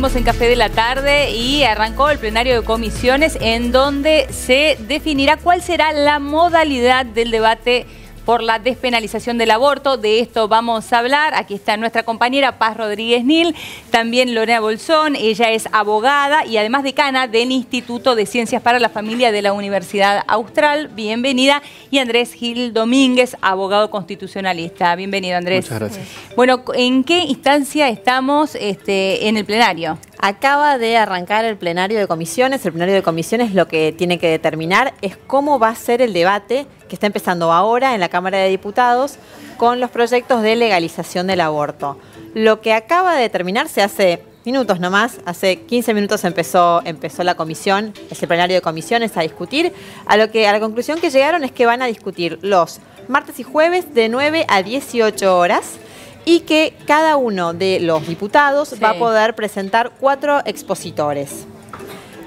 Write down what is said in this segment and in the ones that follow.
seguimos en Café de la Tarde y arrancó el plenario de comisiones en donde se definirá cuál será la modalidad del debate por la despenalización del aborto. De esto vamos a hablar. Aquí está nuestra compañera Paz Rodríguez Nil, también Lorena Bolsón. Ella es abogada y además decana del Instituto de Ciencias para la Familia de la Universidad Austral. Bienvenida. Y Andrés Gil Domínguez, abogado constitucionalista. Bienvenido, Andrés. Muchas gracias. Bueno, ¿en qué instancia estamos en el plenario? Acaba de arrancar el plenario de comisiones. El plenario de comisiones lo que tiene que determinar es cómo va a ser el debate que está empezando ahora en la Cámara de Diputados con los proyectos de legalización del aborto. Lo que acaba de determinarse hace minutos nomás, hace 15 minutos empezó la comisión, ese plenario de comisiones a discutir. A la conclusión que llegaron es que van a discutir los martes y jueves de 9 a 18 horas. Y que cada uno de los diputados va a poder presentar 4 expositores.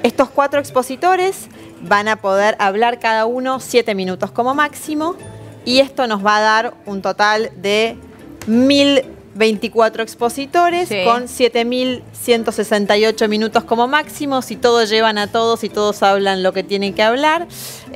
Estos 4 expositores van a poder hablar cada uno 7 minutos como máximo y esto nos va a dar un total de 1024 expositores con 7168 minutos como máximo, si todos llevan a todos y todos hablan lo que tienen que hablar.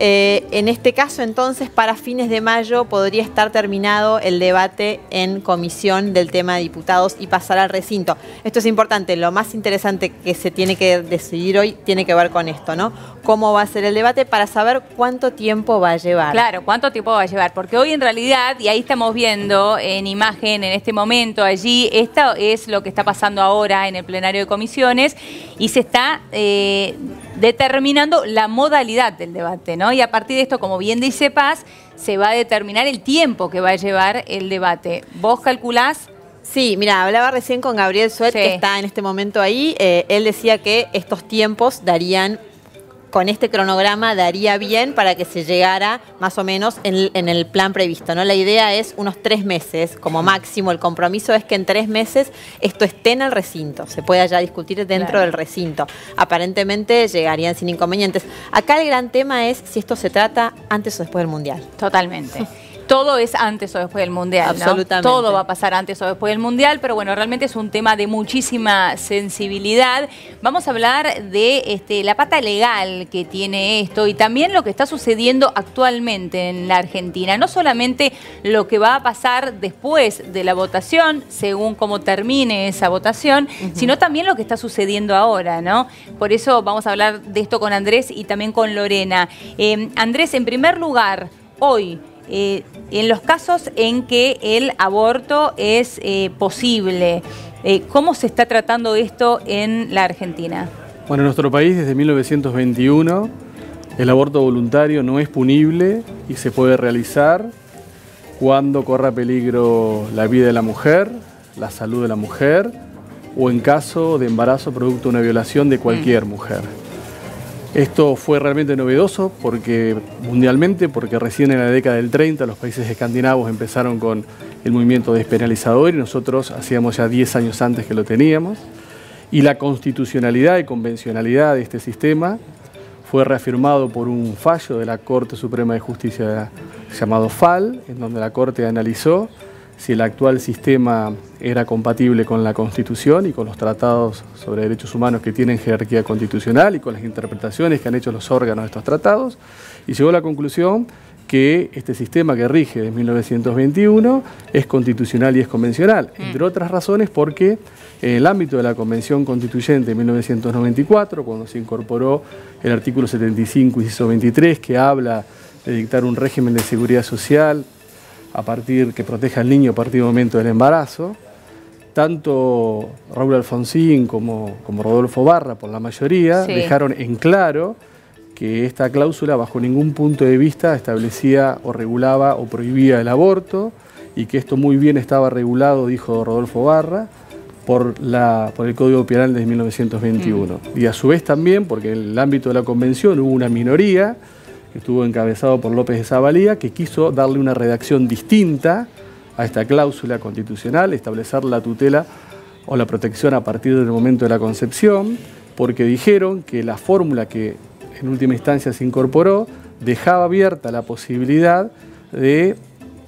En este caso, entonces, para fines de mayo podría estar terminado el debate en comisión del tema de diputados y pasar al recinto. Esto es importante, lo más interesante que se tiene que decidir hoy tiene que ver con esto, ¿no? Cómo va a ser el debate para saber cuánto tiempo va a llevar. Claro, cuánto tiempo va a llevar, porque hoy en realidad, y ahí estamos viendo en imagen en este momento allí, esto es lo que está pasando ahora en el plenario de comisiones y se está determinando la modalidad del debate, ¿no? Y a partir de esto, como bien dice Paz, se va a determinar el tiempo que va a llevar el debate. ¿Vos calculás? Sí, mira, hablaba recién con Gabriel Suet, que está en este momento ahí. Él decía que estos tiempos darían, con este cronograma, daría bien para que se llegara más o menos en el plan previsto, ¿no? La idea es unos 3 meses como máximo. El compromiso es que en 3 meses esto esté en el recinto, se pueda ya discutir dentro del recinto. Aparentemente llegarían sin inconvenientes. Acá el gran tema es si esto se trata antes o después del Mundial. Totalmente. Todo es antes o después del Mundial, ¿no? Absolutamente. Todo va a pasar antes o después del Mundial, pero bueno, realmente es un tema de muchísima sensibilidad. Vamos a hablar de la pata legal que tiene esto y también lo que está sucediendo actualmente en la Argentina. No solamente lo que va a pasar después de la votación, según cómo termine esa votación, sino también lo que está sucediendo ahora, ¿no? Por eso vamos a hablar de esto con Andrés y también con Lorena. Andrés, en primer lugar, hoy, en los casos en que el aborto es posible, ¿cómo se está tratando esto en la Argentina? Bueno, en nuestro país desde 1921 el aborto voluntario no es punible y se puede realizar cuando corra peligro la vida de la mujer, la salud de la mujer o en caso de embarazo producto de una violación de cualquier mujer. Esto fue realmente novedoso mundialmente, porque recién en la década del 30 los países escandinavos empezaron con el movimiento despenalizador y nosotros hacíamos ya 10 años antes que lo teníamos. Y la constitucionalidad y convencionalidad de este sistema fue reafirmado por un fallo de la Corte Suprema de Justicia llamado FAL, en donde la Corte analizó si el actual sistema era compatible con la Constitución y con los tratados sobre derechos humanos que tienen jerarquía constitucional y con las interpretaciones que han hecho los órganos de estos tratados, y llegó a la conclusión que este sistema que rige desde 1921 es constitucional y es convencional, entre otras razones porque en el ámbito de la Convención Constituyente de 1994, cuando se incorporó el artículo 75, inciso 23, que habla de dictar un régimen de seguridad social que proteja al niño a partir del momento del embarazo, tanto Raúl Alfonsín como Rodolfo Barra, por la mayoría, dejaron en claro que esta cláusula bajo ningún punto de vista establecía o regulaba o prohibía el aborto y que esto muy bien estaba regulado, dijo Rodolfo Barra, por el Código Penal de 1921. Y a su vez también, porque en el ámbito de la Convención hubo una minoría que estuvo encabezado por López de Zavalía, que quiso darle una redacción distinta a esta cláusula constitucional, establecer la tutela o la protección a partir del momento de la concepción, porque dijeron que la fórmula que en última instancia se incorporó dejaba abierta la posibilidad de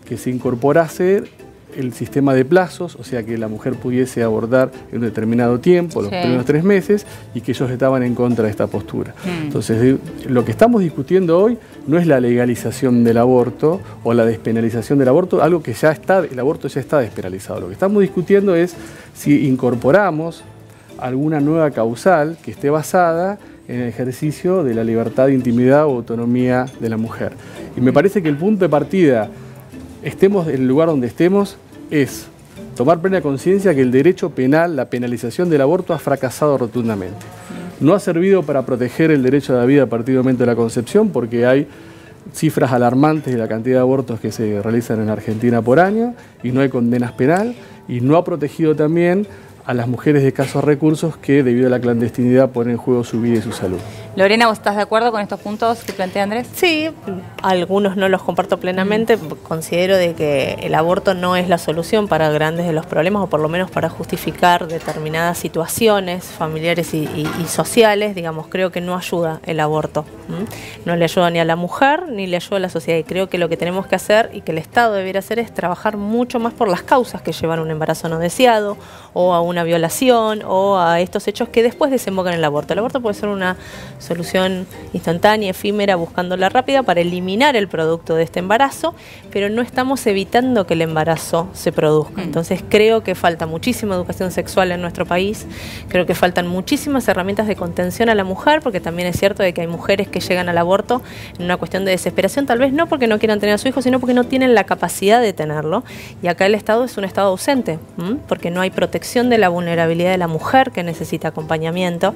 que se incorporase el sistema de plazos, o sea que la mujer pudiese abortar en un determinado tiempo, los primeros 3 meses, y que ellos estaban en contra de esta postura. Entonces, lo que estamos discutiendo hoy no es la legalización del aborto o la despenalización del aborto, algo que ya está, el aborto ya está despenalizado. Lo que estamos discutiendo es si incorporamos alguna nueva causal que esté basada en el ejercicio de la libertad, intimidad o autonomía de la mujer. Y me parece que el punto de partida, estemos en el lugar donde estemos, es tomar plena conciencia que el derecho penal, la penalización del aborto ha fracasado rotundamente. No ha servido para proteger el derecho a la vida a partir del momento de la concepción, porque hay cifras alarmantes de la cantidad de abortos que se realizan en Argentina por año y no hay condenas penal, y no ha protegido también a las mujeres de escasos recursos que debido a la clandestinidad ponen en juego su vida y su salud. Lorena, ¿vos estás de acuerdo con estos puntos que plantea Andrés? Sí, algunos no los comparto plenamente. Considero de que el aborto no es la solución para grandes de los problemas, o por lo menos para justificar determinadas situaciones familiares y sociales. Digamos, creo que no ayuda el aborto. No le ayuda ni a la mujer ni le ayuda a la sociedad. Y creo que lo que tenemos que hacer y que el Estado debiera hacer es trabajar mucho más por las causas que llevan a un embarazo no deseado, o a una violación, o a estos hechos que después desembocan en el aborto. El aborto puede ser una solución instantánea, efímera, buscándola rápida para eliminar el producto de este embarazo, pero no estamos evitando que el embarazo se produzca. Entonces creo que falta muchísima educación sexual en nuestro país, creo que faltan muchísimas herramientas de contención a la mujer, porque también es cierto de que hay mujeres que llegan al aborto en una cuestión de desesperación, tal vez no porque no quieran tener a su hijo, sino porque no tienen la capacidad de tenerlo, y acá el Estado es un Estado ausente, porque no hay protección de la vulnerabilidad de la mujer que necesita acompañamiento,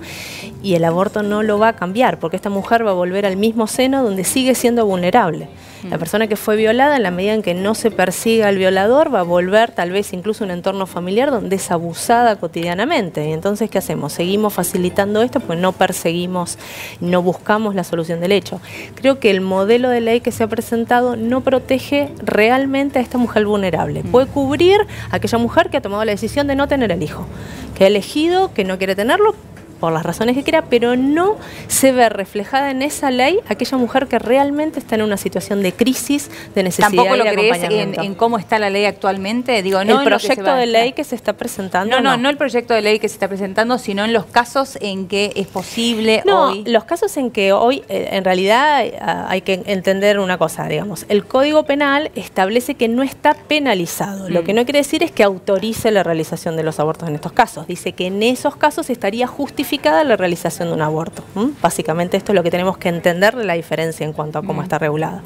y el aborto no lo va a cambiar, porque esta mujer va a volver al mismo seno donde sigue siendo vulnerable. La persona que fue violada, en la medida en que no se persiga al violador, va a volver tal vez incluso a un entorno familiar donde es abusada cotidianamente. Y entonces, ¿qué hacemos? Seguimos facilitando esto porque no perseguimos, no buscamos la solución del hecho. Creo que el modelo de ley que se ha presentado no protege realmente a esta mujer vulnerable. Puede cubrir a aquella mujer que ha tomado la decisión de no tener el hijo, que ha elegido que no quiere tenerlo, por las razones que quiera, pero no se ve reflejada en esa ley aquella mujer que realmente está en una situación de crisis, de necesidad de acompañamiento. ¿Tampoco lo crees en cómo está la ley actualmente? Digo, no el proyecto de ley que se está presentando. No el proyecto de ley que se está presentando, sino en los casos en que es posible hoy. Los casos en que hoy, en realidad, hay que entender una cosa, digamos. El Código Penal establece que no está penalizado. Lo que no quiere decir es que autorice la realización de los abortos en estos casos. Dice que en esos casos estaría justificada la realización de un aborto. Básicamente esto es lo que tenemos que entender de la diferencia en cuanto a cómo está regulado.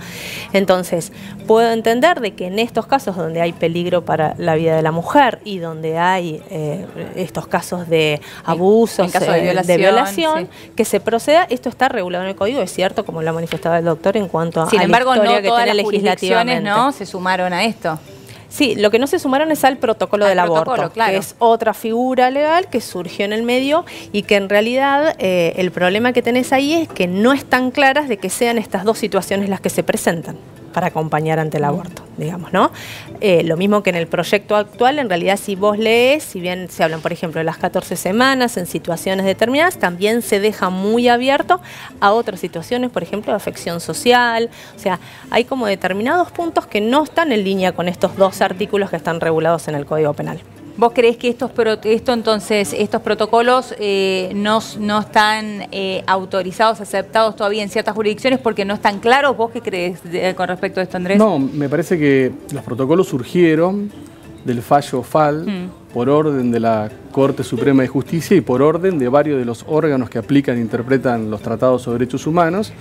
Entonces, puedo entender de que en estos casos donde hay peligro para la vida de la mujer y donde hay estos casos de abusos, en caso de violación, que se proceda, esto está regulado en el Código, es cierto, como lo ha manifestado el doctor en cuanto Sin a embargo, la historia no todas que tiene las jurisdicciones legislativamente. se sumaron a esto. Sí, lo que no se sumaron es al protocolo del aborto, claro, que es otra figura legal que surgió en el medio y que en realidad el problema que tenés ahí es que no están claras de que sean estas dos situaciones las que se presentan para acompañar ante el aborto, digamos, ¿no? Lo mismo que en el proyecto actual, en realidad si vos lees, si bien se hablan, por ejemplo, de las 14 semanas en situaciones determinadas, también se deja muy abierto a otras situaciones, por ejemplo, de afección social. O sea, hay como determinados puntos que no están en línea con estos dos artículos que están regulados en el Código Penal. ¿Vos creés que estos protocolos no están autorizados, aceptados todavía en ciertas jurisdicciones porque no están claros? ¿Vos qué creés con respecto a esto, Andrés? No, me parece que los protocolos surgieron del fallo FAL por orden de la Corte Suprema de Justicia y por orden de varios de los órganos que aplican e interpretan los tratados sobre derechos humanos,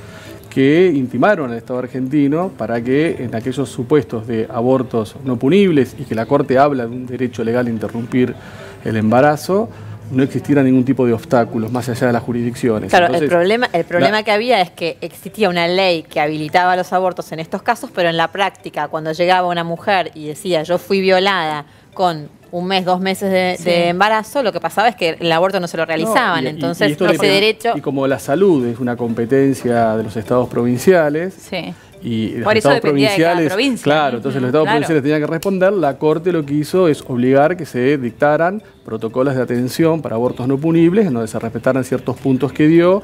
que intimaron al Estado argentino para que en aquellos supuestos de abortos no punibles y que la Corte habla de un derecho legal a interrumpir el embarazo, no existiera ningún tipo de obstáculos más allá de las jurisdicciones. Claro, entonces, el problema que había es que existía una ley que habilitaba los abortos en estos casos, pero en la práctica, cuando llegaba una mujer y decía yo fui violada con 1 mes, 2 meses de embarazo, lo que pasaba es que el aborto no se lo realizaban. Entonces, ese derecho... Y como la salud es una competencia de los estados provinciales... Sí. Y los por eso estados dependía de cada provinciales, provincia. claro, entonces los estados provinciales tenían que responder. La Corte lo que hizo es obligar que se dictaran protocolos de atención para abortos no punibles, en donde se respetaran ciertos puntos que dio,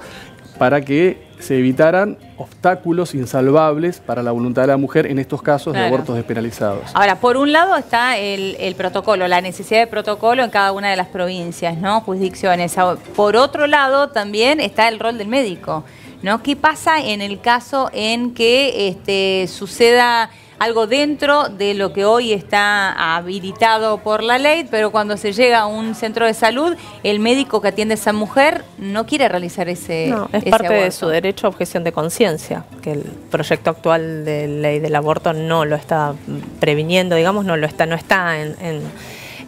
para que se evitaran obstáculos insalvables para la voluntad de la mujer en estos casos de abortos despenalizados. Ahora, por un lado está el protocolo, la necesidad de protocolo en cada una de las provincias, ¿no? Jurisdicciones. Por otro lado, también está el rol del médico, ¿no? ¿Qué pasa en el caso en que suceda algo dentro de lo que hoy está habilitado por la ley, pero cuando se llega a un centro de salud, el médico que atiende a esa mujer no quiere realizar ese No, es ese parte de aborto? su derecho a objeción de conciencia, que el proyecto actual de ley del aborto no lo está previniendo, digamos, no está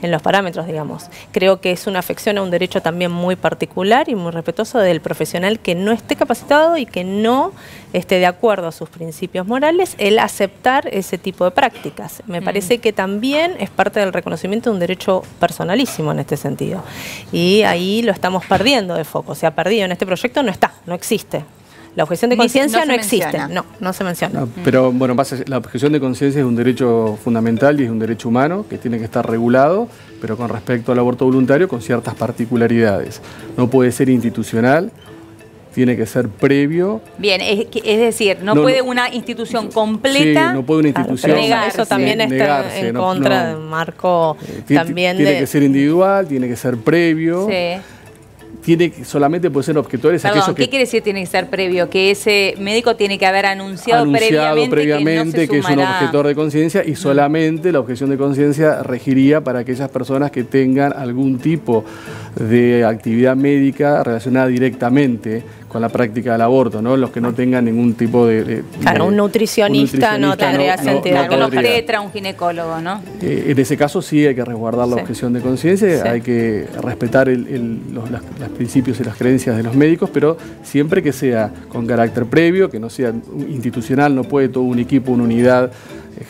en los parámetros, digamos. Creo que es una afección a un derecho también muy particular y muy respetuoso del profesional que no esté capacitado y que no esté de acuerdo a sus principios morales el aceptar ese tipo de prácticas. Me parece que también es parte del reconocimiento de un derecho personalísimo en este sentido. Y ahí lo estamos perdiendo de foco. Se ha perdido en este proyecto, no existe. La objeción de conciencia no existe. No se menciona. No, pero bueno, la objeción de conciencia es un derecho fundamental y es un derecho humano que tiene que estar regulado, pero con respecto al aborto voluntario con ciertas particularidades. No puede ser institucional, tiene que ser previo. Bien, es decir, no puede una institución completa. Sí, no puede una institución negarse. Eso también está negarse, en contra del marco también tiene que ser individual, tiene que ser previo. Sí. Solamente puede ser objetores Perdón, ¿qué quiere decir tiene que ser previo? Que ese médico tiene que haber anunciado previamente que es un objetor de conciencia y solamente la objeción de conciencia regiría para aquellas personas que tengan algún tipo de actividad médica relacionada directamente con la práctica del aborto, ¿no? Los que no tengan ningún tipo de claro, un nutricionista no tendría sentido. Un obstetra, un ginecólogo, ¿no? En ese caso sí hay que resguardar la objeción de conciencia, hay que respetar los principios y las creencias de los médicos, pero siempre que sea con carácter previo, que no sea institucional, no puede todo un equipo, una unidad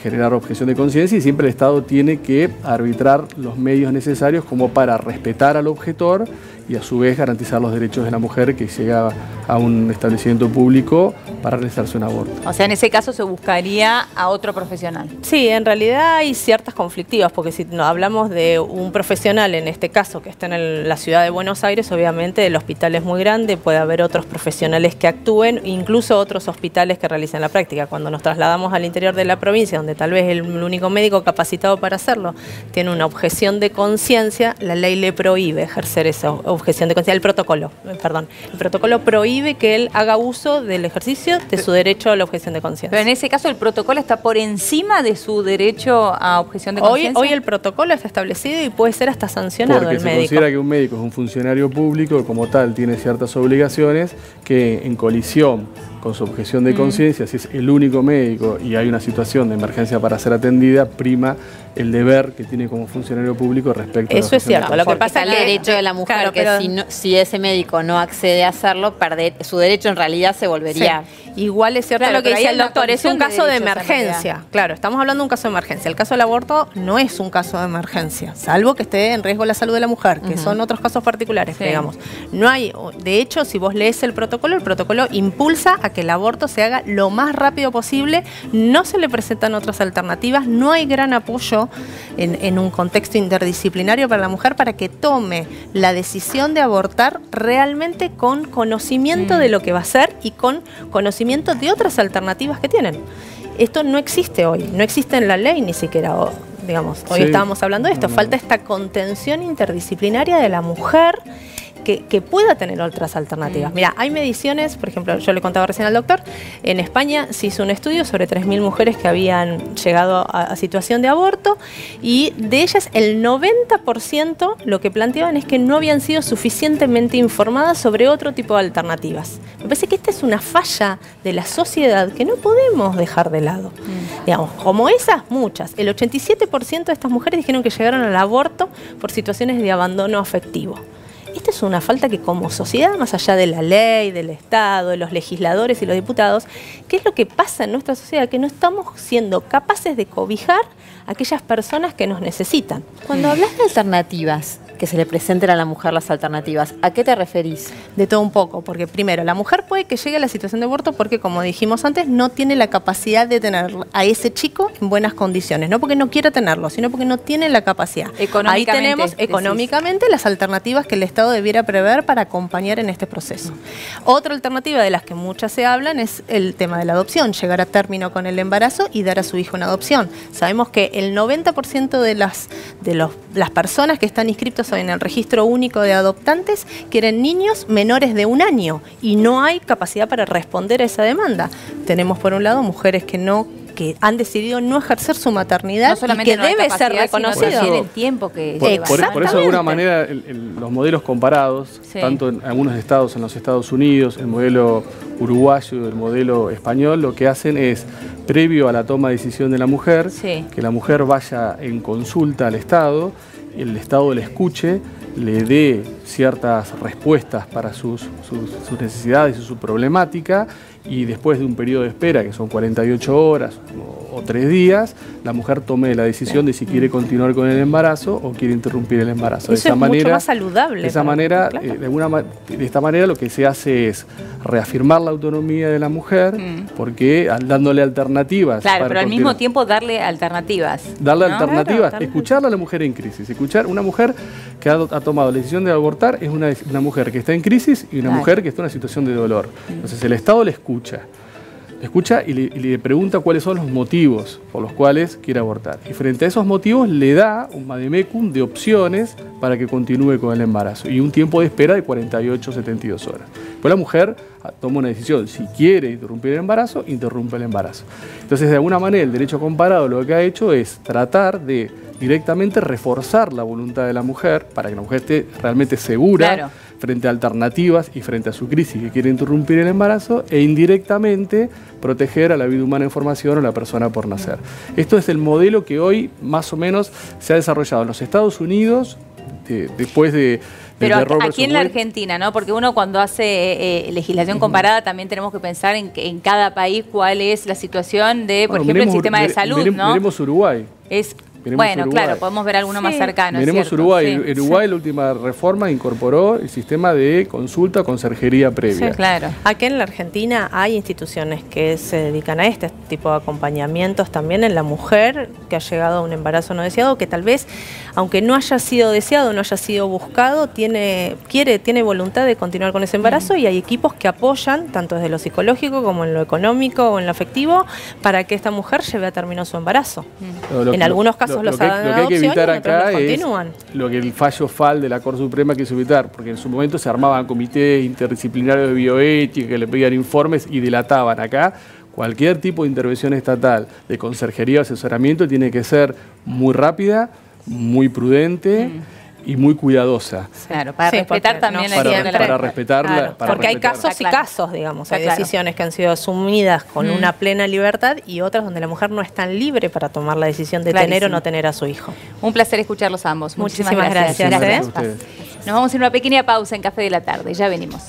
generar objeción de conciencia, y siempre el Estado tiene que arbitrar los medios necesarios como para respetar al objetor y a su vez garantizar los derechos de la mujer que llega a un establecimiento público para realizarse un aborto. O sea, en ese caso se buscaría a otro profesional. Sí, en realidad hay ciertas conflictivas, porque si hablamos de un profesional, en este caso, que está en la ciudad de Buenos Aires, obviamente el hospital es muy grande, puede haber otros profesionales que actúen, incluso otros hospitales que realicen la práctica. Cuando nos trasladamos al interior de la provincia, donde tal vez el único médico capacitado para hacerlo tiene una objeción de conciencia, la ley le prohíbe ejercer esa objeción de conciencia. El protocolo prohíbe que él haga uso del ejercicio de su derecho a la objeción de conciencia. Pero en ese caso el protocolo está por encima de su derecho a objeción de conciencia. Hoy el protocolo está establecido y puede ser hasta sancionado porque el médico. Se considera que un médico es un funcionario público, como tal tiene ciertas obligaciones que en colisión con su objeción de conciencia, si es el único médico y hay una situación de emergencia para ser atendida, prima el deber que tiene como funcionario público respecto a eso es cierto. Lo que pasa es el derecho de la mujer, claro, que si ese médico no accede a hacerlo, su derecho en realidad se volvería... Sí. Igual es cierto lo que dice el doctor, es un caso de emergencia. Claro, estamos hablando de un caso de emergencia. El caso del aborto no es un caso de emergencia, salvo que esté en riesgo la salud de la mujer, que son otros casos particulares, digamos. No hay, de hecho, si vos lees el protocolo impulsa a que el aborto se haga lo más rápido posible, no se le presentan otras alternativas, no hay gran apoyo en un contexto interdisciplinario para la mujer para que tome la decisión de abortar realmente con conocimiento de lo que va a hacer y con conocimiento de otras alternativas que tienen. Esto no existe hoy, no existe en la ley ni siquiera, digamos, hoy estábamos hablando de esto, falta esta contención interdisciplinaria de la mujer que pueda tener otras alternativas. Mira, hay mediciones, por ejemplo, yo le contaba recién al doctor, en España se hizo un estudio sobre 3.000 mujeres que habían llegado a situación de aborto y de ellas el 90% lo que planteaban es que no habían sido suficientemente informadas sobre otro tipo de alternativas. Me parece que esta es una falla de la sociedad que no podemos dejar de lado. Digamos, como esas, muchas. El 87% de estas mujeres dijeron que llegaron al aborto por situaciones de abandono afectivo. Esta es una falta que como sociedad, más allá de la ley, del Estado, de los legisladores y los diputados, ¿qué es lo que pasa en nuestra sociedad? Que no estamos siendo capaces de cobijar a aquellas personas que nos necesitan. Cuando hablas de alternativas, que se le presenten a la mujer las alternativas. ¿A qué te referís? De todo un poco, porque primero, la mujer puede que llegue a la situación de aborto porque, como dijimos antes, no tiene la capacidad de tener a ese chico en buenas condiciones. No porque no quiera tenerlo, sino porque no tiene la capacidad. Ahí tenemos económicamente las alternativas que el Estado debiera prever para acompañar en este proceso. Otra alternativa de las que muchas se hablan es el tema de la adopción, llegar a término con el embarazo y dar a su hijo en adopción. Sabemos que el 90% de las personas que están inscritos en el registro único de adoptantes quieren niños menores de 1 año y no hay capacidad para responder a esa demanda. Tenemos por un lado mujeres que han decidido no ejercer su maternidad y que debe ser reconocido. Por el tiempo que por eso, de alguna manera, los modelos comparados, tanto en algunos estados, en los Estados Unidos, el modelo uruguayo, el modelo español, lo que hacen es, previo a la toma de decisión de la mujer, que la mujer vaya en consulta al Estado, el Estado le escuche, le dé ciertas respuestas para sus necesidades y su problemática, y después de un periodo de espera, que son 48 horas o 3 días, la mujer tome la decisión de si quiere continuar con el embarazo o quiere interrumpir el embarazo. Eso es mucho más saludable. De esta manera lo que se hace es reafirmar la autonomía de la mujer, porque dándole alternativas. Claro, pero al mismo tiempo darle alternativas. Darle alternativas, escucharle a la mujer en crisis. Escuchar una mujer que ha tomado la decisión de abortar es una mujer que está en crisis y una mujer que está en una situación de dolor. Entonces el Estado le escucha y le pregunta cuáles son los motivos por los cuales quiere abortar. Y frente a esos motivos le da un vademecum de opciones para que continúe con el embarazo y un tiempo de espera de 48 72 horas. Pues la mujer toma una decisión, si quiere interrumpir el embarazo, interrumpe el embarazo. Entonces, de alguna manera, el derecho comparado lo que ha hecho es tratar de directamente reforzar la voluntad de la mujer para que la mujer esté realmente segura frente a alternativas y frente a su crisis que quiere interrumpir el embarazo, e indirectamente proteger a la vida humana en formación o a la persona por nacer. Esto es el modelo que hoy más o menos se ha desarrollado en los Estados Unidos después de... Pero aquí en la Argentina, ¿no? Porque uno cuando hace legislación comparada también tenemos que pensar en cada país cuál es la situación de, por ejemplo, el sistema de salud, ¿no? Miremos Uruguay. Bueno, claro, podemos ver alguno más cercano. Miremos Uruguay. En Uruguay la última reforma incorporó el sistema de consulta con conserjería previa. Sí, claro. Aquí en la Argentina hay instituciones que se dedican a este tipo de acompañamientos también en la mujer que ha llegado a un embarazo no deseado, que tal vez, aunque no haya sido deseado, no haya sido buscado, tiene voluntad de continuar con ese embarazo, y hay equipos que apoyan, tanto desde lo psicológico como en lo económico o en lo afectivo, para que esta mujer lleve a término su embarazo. En algunos casos lo que hay que evitar acá es lo que el fallo FAL de la Corte Suprema quiso evitar, porque en su momento se armaban comités interdisciplinarios de bioética que le pedían informes y delataban. Acá cualquier tipo de intervención estatal de conserjería o asesoramiento tiene que ser muy rápida, muy prudente y muy cuidadosa. Claro, para respetar también para respetarla. Porque hay casos y casos, digamos. Hay decisiones que han sido asumidas con una plena libertad y otras donde la mujer no es tan libre para tomar la decisión de tener o no tener a su hijo. Un placer escucharlos ambos. Muchísimas gracias. Nos vamos a ir a una pequeña pausa en Café de la Tarde. Ya venimos.